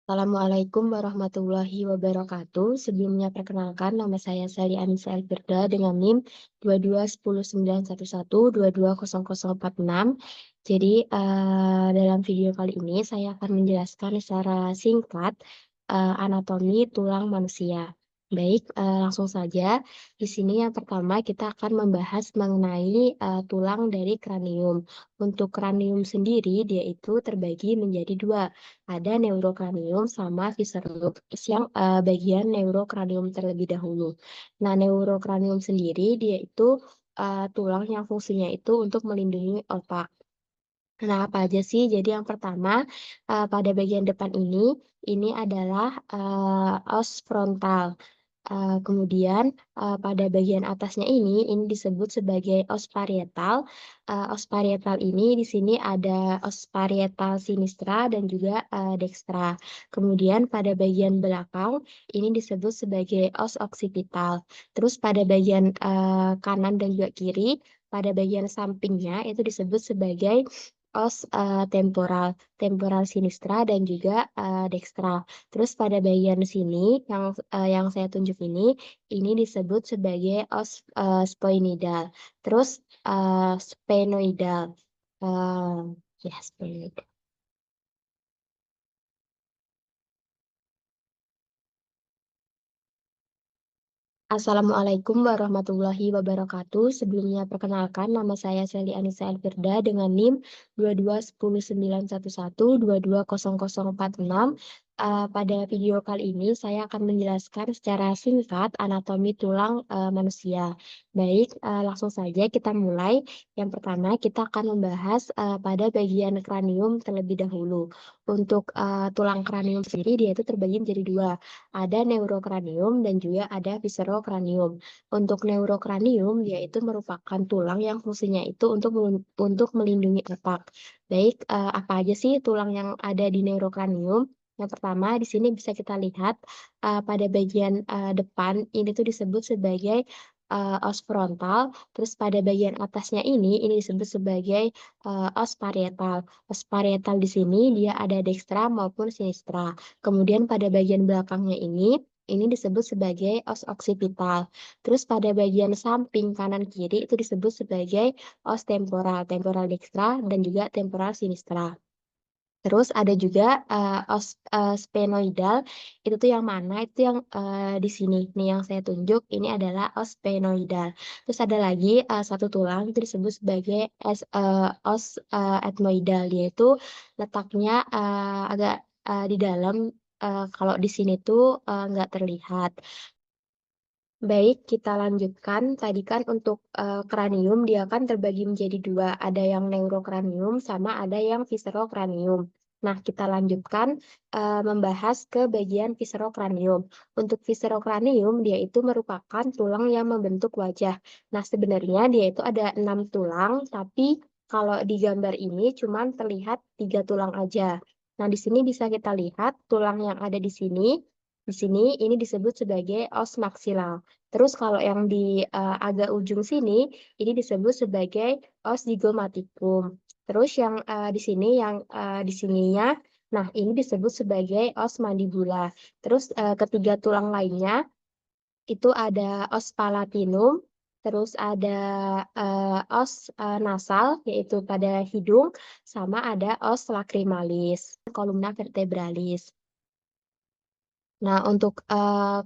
Assalamualaikum warahmatullahi wabarakatuh. Sebelumnya perkenalkan nama saya Sally Anissa Elvirda dengan NIM 2210911 2200046. Jadi dalam video kali ini saya akan menjelaskan secara singkat anatomi tulang manusia. Baik, langsung saja. Di sini yang pertama kita akan membahas mengenai tulang dari kranium. Untuk kranium sendiri dia itu terbagi menjadi dua, ada neurokranium sama viscerus yang bagian neurokranium terlebih dahulu. Nah, neurokranium sendiri dia itu tulang yang fungsinya itu untuk melindungi otak. Nah, apa aja sih? Jadi yang pertama, pada bagian depan ini adalah os frontal. Kemudian pada bagian atasnya ini disebut sebagai os parietal. Os parietal ini di sini ada os parietal sinistra dan juga dextra. Kemudian pada bagian belakang ini disebut sebagai os occipital. Terus pada bagian kanan dan juga kiri, pada bagian sampingnya itu disebut sebagai os temporal, temporal sinistra dan juga dextra. Terus pada bagian sini yang saya tunjuk ini disebut sebagai os sphenoidal. Terus sphenoidal. Eh, ya, sphenoidal. Assalamualaikum warahmatullahi wabarakatuh. Sebelumnya perkenalkan nama saya Sally Anissa Elvirda dengan NIM 2210911 2200046. Pada video kali ini saya akan menjelaskan secara singkat anatomi tulang manusia. Baik, langsung saja kita mulai. Yang pertama kita akan membahas pada bagian kranium terlebih dahulu. Untuk tulang kranium sendiri dia itu terbagi menjadi dua, ada neurokranium dan juga ada viscerokranium. Untuk neurokranium yaitu merupakan tulang yang fungsinya itu untuk melindungi otak. Baik, apa aja sih tulang yang ada di neurokranium? Yang pertama di sini bisa kita lihat pada bagian depan ini tuh disebut sebagai os frontal, terus pada bagian atasnya ini disebut sebagai os parietal. Os parietal di sini dia ada dextra maupun sinistra. Kemudian pada bagian belakangnya ini disebut sebagai os occipital. Terus pada bagian samping kanan kiri itu disebut sebagai os temporal, temporal dextra dan juga temporal sinistra. Terus ada juga os sphenoidal, itu tuh yang mana? Itu yang di sini nih yang saya tunjuk ini adalah os sphenoidal. Terus ada lagi satu tulang itu disebut sebagai os ethmoidal, yaitu letaknya agak di dalam. Kalau di sini tuh nggak terlihat. Baik, kita lanjutkan. Tadi kan untuk kranium dia kan terbagi menjadi dua, ada yang neurokranium sama ada yang viscerokranium. Nah, kita lanjutkan membahas ke bagian viscerokranium. Untuk viscerokranium dia itu merupakan tulang yang membentuk wajah. Nah, sebenarnya dia itu ada 6 tulang, tapi kalau di gambar ini cuman terlihat 3 tulang aja. Nah, di sini bisa kita lihat tulang yang ada di sini. Di sini ini disebut sebagai os maksimal. Terus kalau yang di agak ujung sini, ini disebut sebagai os zygomatikum. Terus yang di sini, yang di sininya, nah ini disebut sebagai os mandibula. Terus ketiga tulang lainnya, itu ada os palatinum, terus ada os nasal, yaitu pada hidung, sama ada os lacrimalis, kolumna vertebralis. Nah, untuk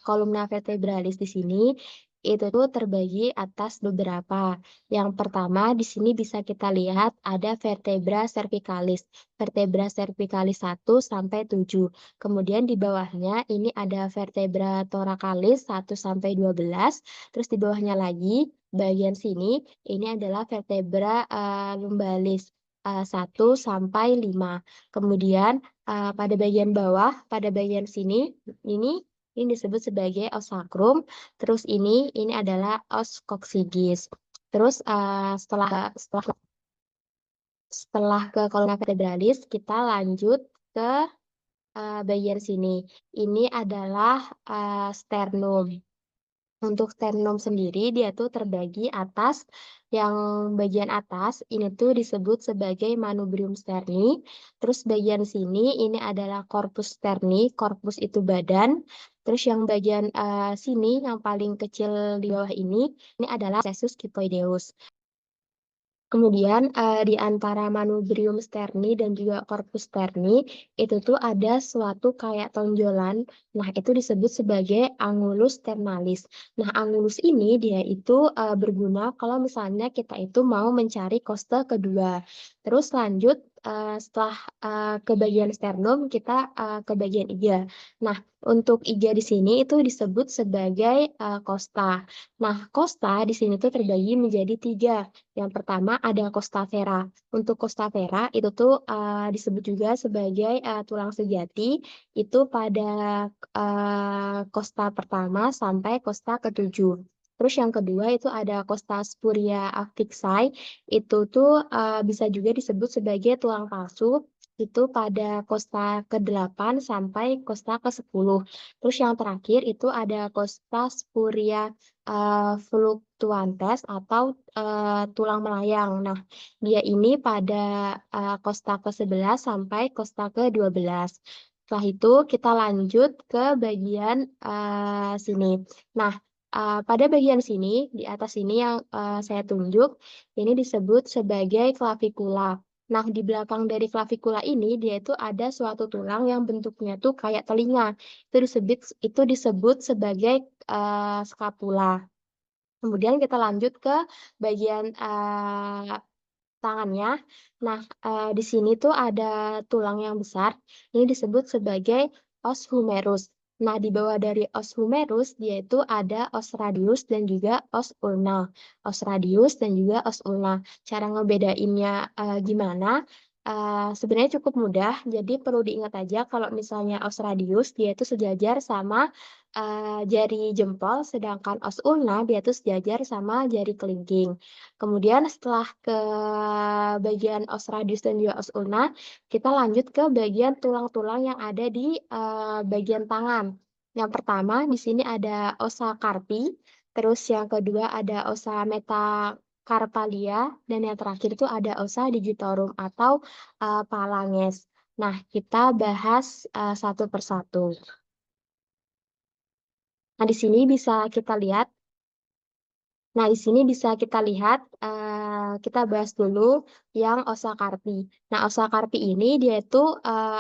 kolumna vertebralis di sini itu tuh terbagi atas beberapa. Yang pertama di sini bisa kita lihat ada vertebra cervicalis. Vertebra cervicalis 1 sampai 7. Kemudian di bawahnya ini ada vertebra thoracalis 1 sampai 12. Terus di bawahnya lagi bagian sini ini adalah vertebra lumbalis 1 sampai 5. Kemudian pada bagian bawah, pada bagian sini, ini ini disebut sebagai os sacrum. Terus ini adalah os coccygeus. Terus setelah ke kolumna vertebralis, kita lanjut ke bagian sini. Ini adalah sternum. Untuk sternum sendiri dia tuh terbagi atas, yang bagian atas ini tuh disebut sebagai manubrium sterni, terus bagian sini ini adalah corpus sterni, corpus itu badan, terus yang bagian sini yang paling kecil di bawah ini adalah casus kyphoideus. Kemudian, di antara manubrium sterni dan juga corpus sterni, itu tuh ada suatu kayak tonjolan. Nah, itu disebut sebagai angulus ternalis. Nah, angulus ini dia itu, berguna kalau misalnya kita itu mau mencari koste kedua. Terus lanjut, setelah, ke bagian sternum, kita, ke bagian iga. Nah, untuk iga di sini itu disebut sebagai, kosta. Nah, kosta di sini tuh terbagi menjadi 3. Yang pertama ada Costa Vera. Untuk Costa Vera itu tuh disebut juga sebagai tulang sejati itu pada Costa pertama sampai Costa ketujuh. Terus yang kedua itu ada Costa Spuria affixi, itu tuh bisa juga disebut sebagai tulang palsu itu pada Costa ke-8 sampai Costa ke-10. Terus yang terakhir itu ada Costa Spuria fluctuantes atau tulang melayang. Nah, dia ini pada Costa ke-11 sampai Costa ke-12. Setelah itu kita lanjut ke bagian sini. Nah, pada bagian sini, di atas sini yang saya tunjuk, ini disebut sebagai clavikula. Nah, di belakang dari clavikula ini, dia itu ada suatu tulang yang bentuknya tuh kayak telinga. Itu disebut sebagai scapula. Kemudian kita lanjut ke bagian tangannya. Nah, di sini tuh ada tulang yang besar, ini disebut sebagai os humerus. Nah, di bawah dari os humerus, dia itu ada os radius dan juga os ulna. Os radius dan juga os ulna. Cara ngebedainnya gimana? Sebenarnya cukup mudah, jadi perlu diingat aja kalau misalnya os radius, dia itu sejajar sama jari jempol, sedangkan os ulna dia itu sejajar sama jari kelingking. Kemudian setelah ke bagian os radius dan juga os ulna, kita lanjut ke bagian tulang-tulang yang ada di bagian tangan. Yang pertama di sini ada osa carpi, terus yang kedua ada osa metacarpalia, dan yang terakhir itu ada osa digitorum atau phalanges. Nah, kita bahas satu persatu. Nah, di sini bisa kita lihat. Nah, di sini bisa kita lihat, kita bahas dulu yang osakarpi. Nah, osakarpi ini dia itu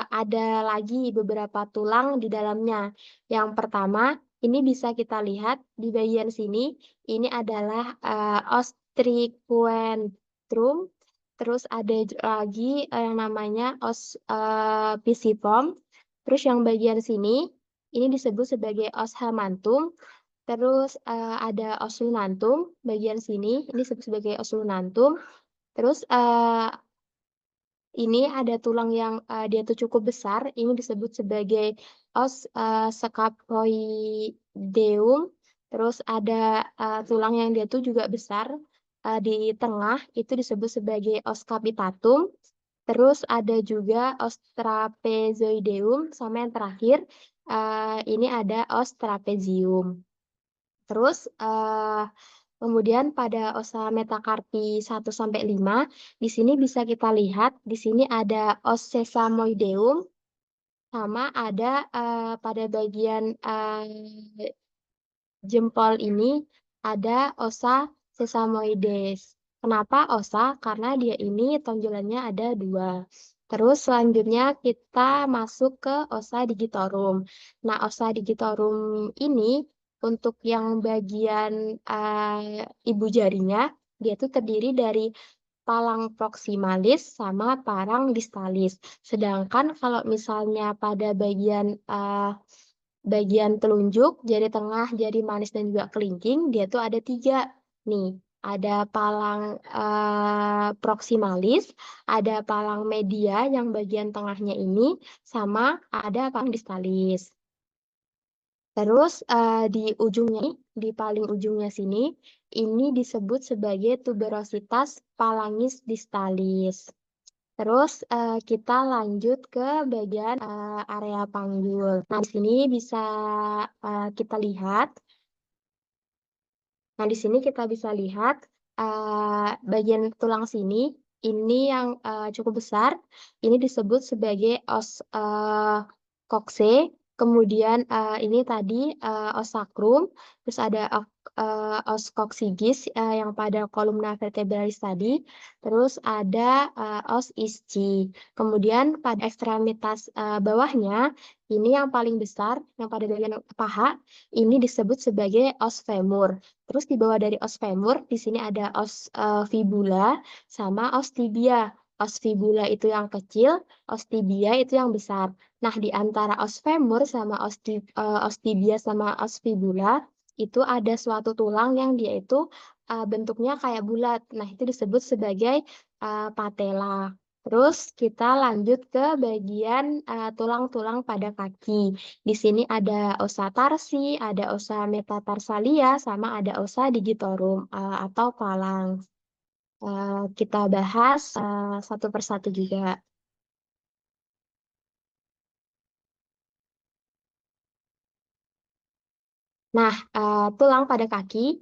ada lagi beberapa tulang di dalamnya. Yang pertama, ini bisa kita lihat di bagian sini, ini adalah ostriquentrum. Terus ada lagi yang namanya pisiform. Terus yang bagian sini, ini disebut sebagai os hamantum. Terus ada os lunantum bagian sini, ini disebut sebagai os lunantum. Terus ini ada tulang yang dia tuh cukup besar, ini disebut sebagai os scapoideum. Terus ada tulang yang dia tuh juga besar di tengah, itu disebut sebagai os capitatum. Terus ada juga os trapezoideum, sama yang terakhir ini ada os trapezium. Terus kemudian pada osa metakarpi 1 sampai 5, di sini bisa kita lihat di sini ada os sesamoideum sama ada pada bagian jempol ini ada osa sesamoides. Kenapa osa? Karena dia ini tonjolannya ada 2. Terus selanjutnya kita masuk ke osa digitorum. Nah, osa digitorum ini untuk yang bagian ibu jarinya, dia tuh terdiri dari palang proximalis sama parang distalis. Sedangkan kalau misalnya pada bagian telunjuk, jari tengah, jari manis, dan juga kelingking, dia tuh ada 3. Nih, ada palang proximalis, ada palang media yang bagian tengahnya ini, sama ada palang distalis. Terus di ujungnya, di paling ujungnya sini, ini disebut sebagai tuberositas palangis distalis. Terus kita lanjut ke bagian area panggul. Nah, di sini bisa kita lihat Nah, di sini kita bisa lihat, bagian tulang sini, ini yang, cukup besar, ini disebut sebagai os, coccyx, kemudian, ini tadi, os sacrum, terus ada os coccygeus, yang pada kolumna vertebralis tadi, terus ada, os ischi. Kemudian pada ekstremitas, bawahnya, ini yang paling besar, yang pada bagian paha, ini disebut sebagai os femur. Terus di bawah dari os femur, di sini ada os, fibula sama os tibia. Os fibula itu yang kecil, os tibia itu yang besar. Nah, di antara os femur sama os tibia sama os fibula, itu ada suatu tulang yang dia itu, bentuknya kayak bulat. Nah, itu disebut sebagai, patella. Terus kita lanjut ke bagian, tulang-tulang pada kaki. Di sini ada osa tarsi, ada osa metatarsalia, sama ada osa digitorum, atau palang. Kita bahas, satu persatu juga. Nah, tulang pada kaki,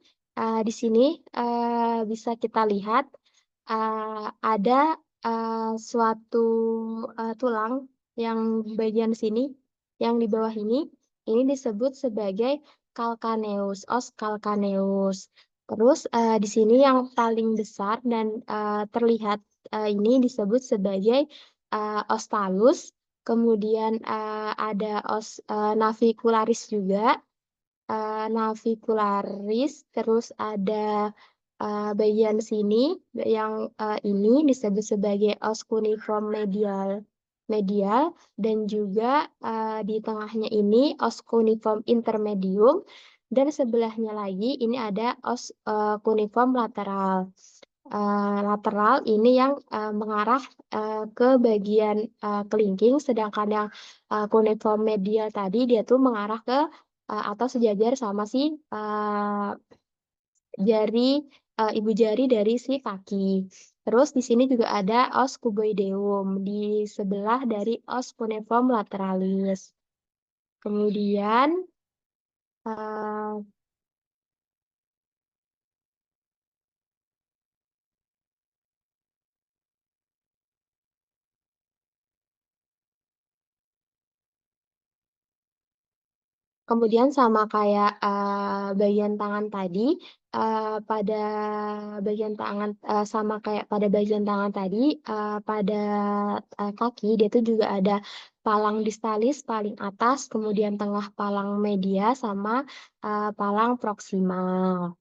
di sini, bisa kita lihat, ada, suatu, tulang yang bagian sini, yang di bawah ini disebut sebagai calcaneus, os calcaneus. Terus, di sini yang paling besar dan, terlihat, ini disebut sebagai, os talus, kemudian, ada os, navicularis juga. Navicularis, terus ada, bagian sini yang, ini disebut sebagai os cuneiform medial medial dan juga, di tengahnya ini os cuneiform intermedium dan sebelahnya lagi ini ada os, cuneiform lateral. Lateral ini yang, mengarah, ke bagian, kelingking, sedangkan yang, cuneiform medial tadi dia tuh mengarah ke, atau sejajar sama si, jari, ibu jari dari si kaki. Terus di sini juga ada os cuboideum di sebelah dari os cuneiform lateralis. Kemudian, eee Kemudian sama kayak, bagian tangan tadi, pada bagian tangan sama kayak pada bagian tangan tadi, pada, kaki dia tuh juga ada palang distalis paling atas, kemudian tengah palang media, sama, palang proksimal.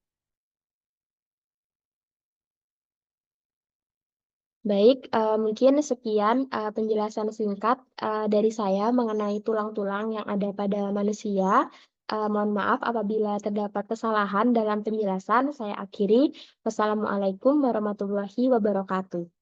Baik, mungkin sekian, penjelasan singkat, dari saya mengenai tulang-tulang yang ada pada manusia. Mohon maaf apabila terdapat kesalahan dalam penjelasan. Saya akhiri. Wassalamualaikum warahmatullahi wabarakatuh.